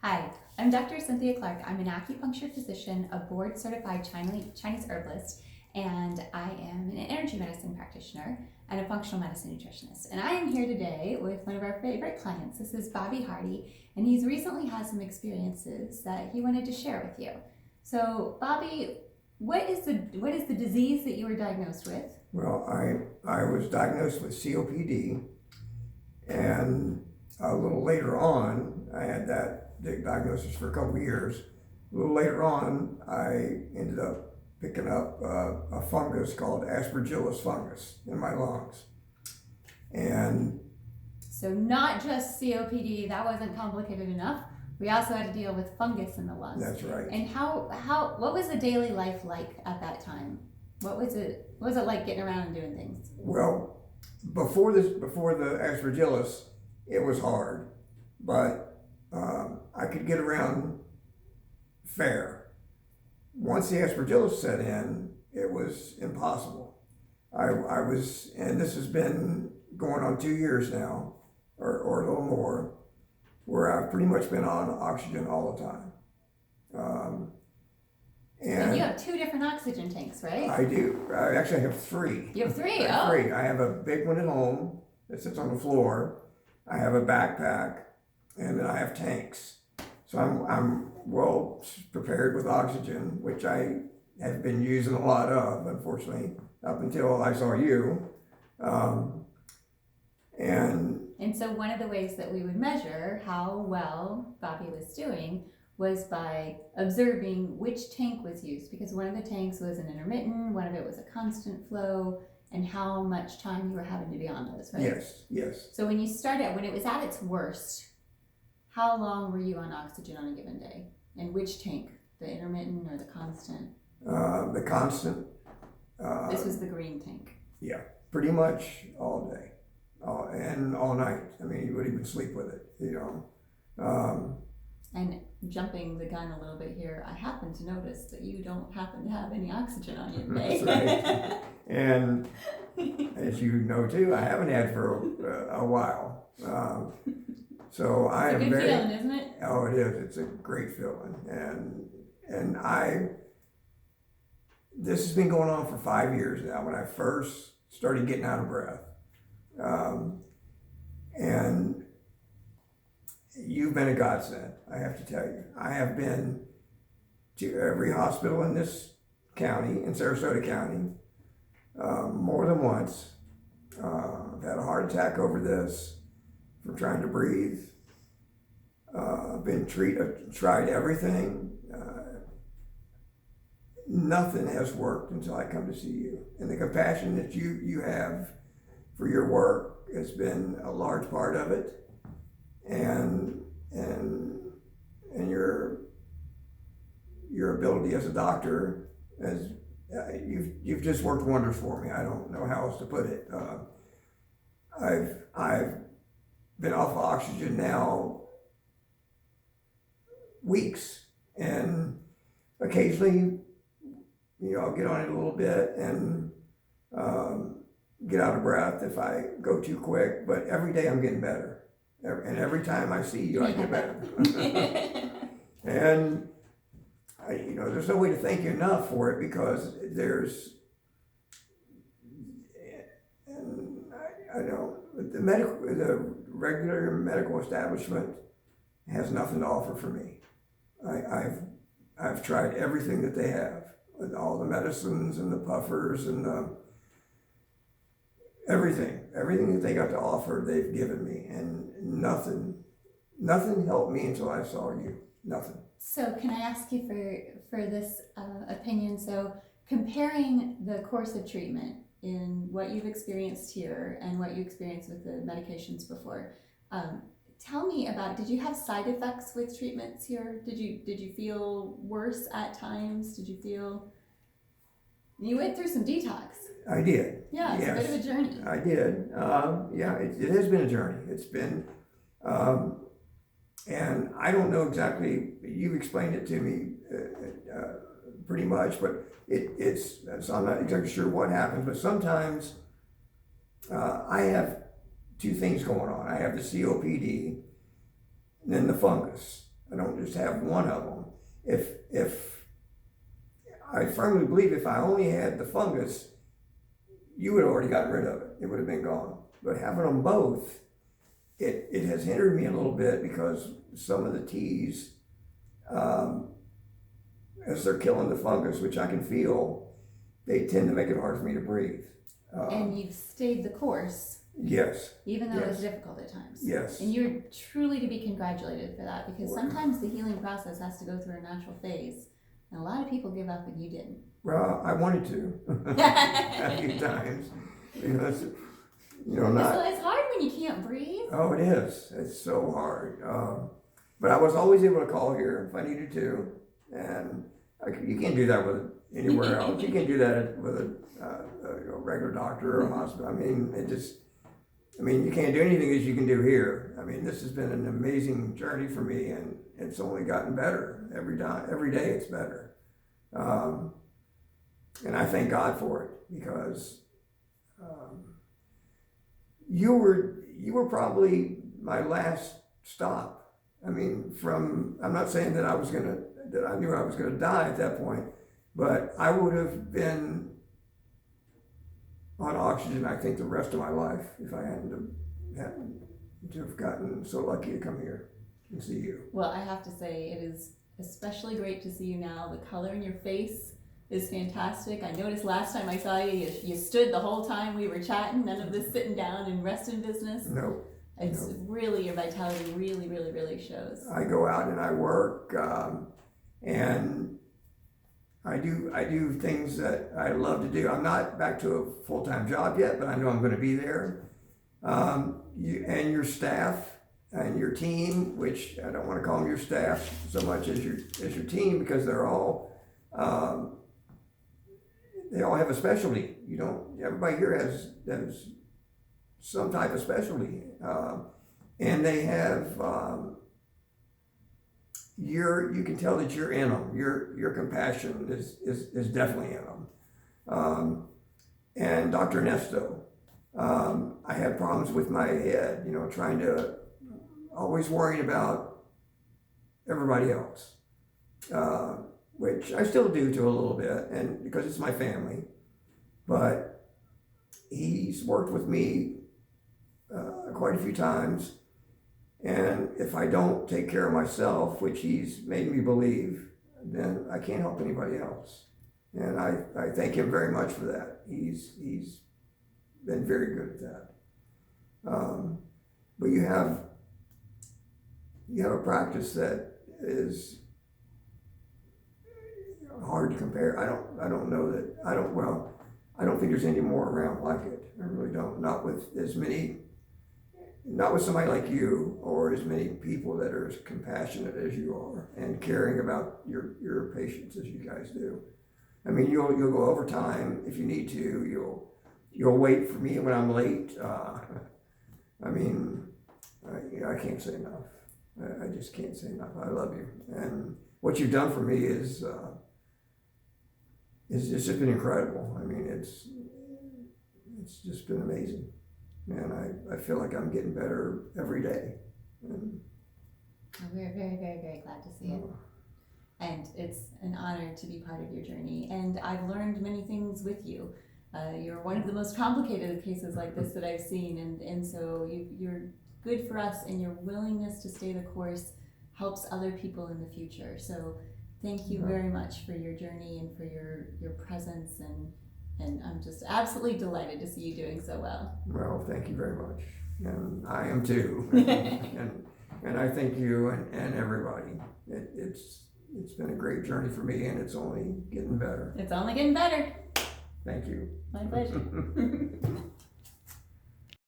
Hi, I'm Dr. Cynthia Clark. I'm an acupuncture physician, a board certified Chinese herbalist, and I am an energy medicine practitioner and a functional medicine nutritionist. And I am here today with one of our favorite clients. This is Bobby Hardy, and he's recently had some experiences that he wanted to share with you. So, Bobby, what is the disease that you were diagnosed with? Well, I was diagnosed with COPD, and a little later on, I had that diagnosis for a couple of years. A little later on, I ended up picking up a fungus called aspergillus fungus in my lungs. And so not just COPD, that wasn't complicated enough. We also had to deal with fungus in the lungs. That's right. And what was the daily life like at that time? What was it like getting around and doing things? Well, before the aspergillus, it was hard, but I could get around fair. Once the aspergillus set in, it was impossible. I was, and this has been going on 2 years now, or a little more, where I've pretty much been on oxygen all the time. And you have 2 different oxygen tanks, right? I do. I actually have 3. You have 3? I have 3. I have a big one at home that sits on the floor. I have a backpack, and then I have tanks. So I'm well prepared with oxygen, which I have been using a lot of, unfortunately, up until I saw you. And so one of the ways that we would measure how well Bobby was doing was by observing which tank was used, because one of the tanks was an intermittent, one of it was a constant flow, and how much time you were having to be on those, right? Yes. So when it was at its worst, how long were you on oxygen on a given day? And which tank? The intermittent or the constant? The constant. This was the green tank. Yeah, pretty much all day. And all night. I mean, you would even sleep with it, And jumping the gun a little bit here, I happen to notice that you don't happen to have any oxygen on you today. That's right. And as you know too, I haven't had for a while. So I am very. It's a good feeling, isn't it? Oh, it is. It's a great feeling, and this has been going on for 5 years now. When I first started getting out of breath. And you've been a godsend, I have to tell you. I have been to every hospital in this county, in Sarasota County, more than once. I've had a heart attack over this from trying to breathe. I've tried everything. Nothing has worked until I come to see you. And the compassion that you have for your work has been a large part of it, and your ability as a doctor, as you've just worked wonders for me. I don't know how else to put it. I've been off of oxygen now weeks, and occasionally, I'll get on it a little bit and get out of breath if I go too quick, but every day I'm getting better. And every time I see you, I get better. And there's no way to thank you enough for it, because I don't, the regular medical establishment has nothing to offer for me. I've tried everything that they have, with all the medicines and the puffers and everything that they got to offer, they've given me, and nothing helped me until I saw you. Nothing. So can I ask you for this opinion? So comparing the course of treatment in what you've experienced here and what you experienced with the medications before, tell me about, did you have side effects with treatments here? Did you feel worse at times? You went through some detox. I did. Yeah, it's a bit of a journey. I did. It has been a journey. It's been, and I don't know exactly, you've explained it to me pretty much, but so I'm not exactly sure what happens, but sometimes I have 2 things going on. I have the COPD, and then the fungus. I don't just have one of them. If I firmly believe if I only had the fungus, you would have already gotten rid of it. It would have been gone. But having them both, it has hindered me a little bit because some of the teas, as they're killing the fungus, which I can feel, they tend to make it hard for me to breathe. And you've stayed the course. Yes. Even though it was Yes. difficult at times. Yes. And you're truly to be congratulated for that, because sometimes the healing process has to go through a natural phase. And a lot of people give up and you didn't. Well, I wanted to a few times. Not. It's hard when you can't breathe. Oh, it is. It's so hard. But I was always able to call here if I needed to, and you can't do that with anywhere else. You can't do that with a regular doctor or a hospital. I mean, you can't do anything as you can do here. I mean, this has been an amazing journey for me, and it's only gotten better every time. Every day, it's better, and I thank God for it because you were probably my last stop. I mean, I'm not saying that I knew I was gonna die at that point, but I would have been on oxygen, I think, the rest of my life if I hadn't to have gotten so lucky to come here and see you. Well, I have to say, it is especially great to see you now. The color in your face is fantastic. I noticed last time I saw you, you stood the whole time we were chatting, none of this sitting down and resting business. No. It's really, your vitality really, really, really shows. I go out and I work, and I do things that I love to do. I'm not back to a full-time job yet, but I know I'm going to be there. You and your staff and your team, which I don't want to call them your staff so much as your team, because they're all they all have a specialty. Everybody here has some type of specialty, and they have. You can tell that you're in them. Your compassion is definitely in them. And Dr. Nesto, I had problems with my head, trying to always worrying about everybody else, which I still do to a little bit, and because it's my family. But he's worked with me quite a few times. And if I don't take care of myself, which he's made me believe, then I can't help anybody else. And I thank him very much for that. He's been very good at that. But you have a practice that is hard to compare. I don't think there's any more around like it. I really don't. Not with somebody like you, or as many people that are as compassionate as you are and caring about your patients as you guys do. I mean, you'll go overtime if you need to. You'll wait for me when I'm late. I can't say enough. I just can't say enough. I love you, and what you've done for me is it's just been incredible. I mean, it's just been amazing. And I feel like I'm getting better every day. And we're very, very, very glad to see it. And it's an honor to be part of your journey. And I've learned many things with you. You're one of the most complicated cases like this that I've seen. And so you're good for us, and your willingness to stay the course helps other people in the future. So thank you very much for your journey and for your presence, and I'm just absolutely delighted to see you doing so well. Well, thank you very much. And I am too. and I thank you and everybody. It's been a great journey for me, and it's only getting better. It's only getting better. Thank you. My pleasure.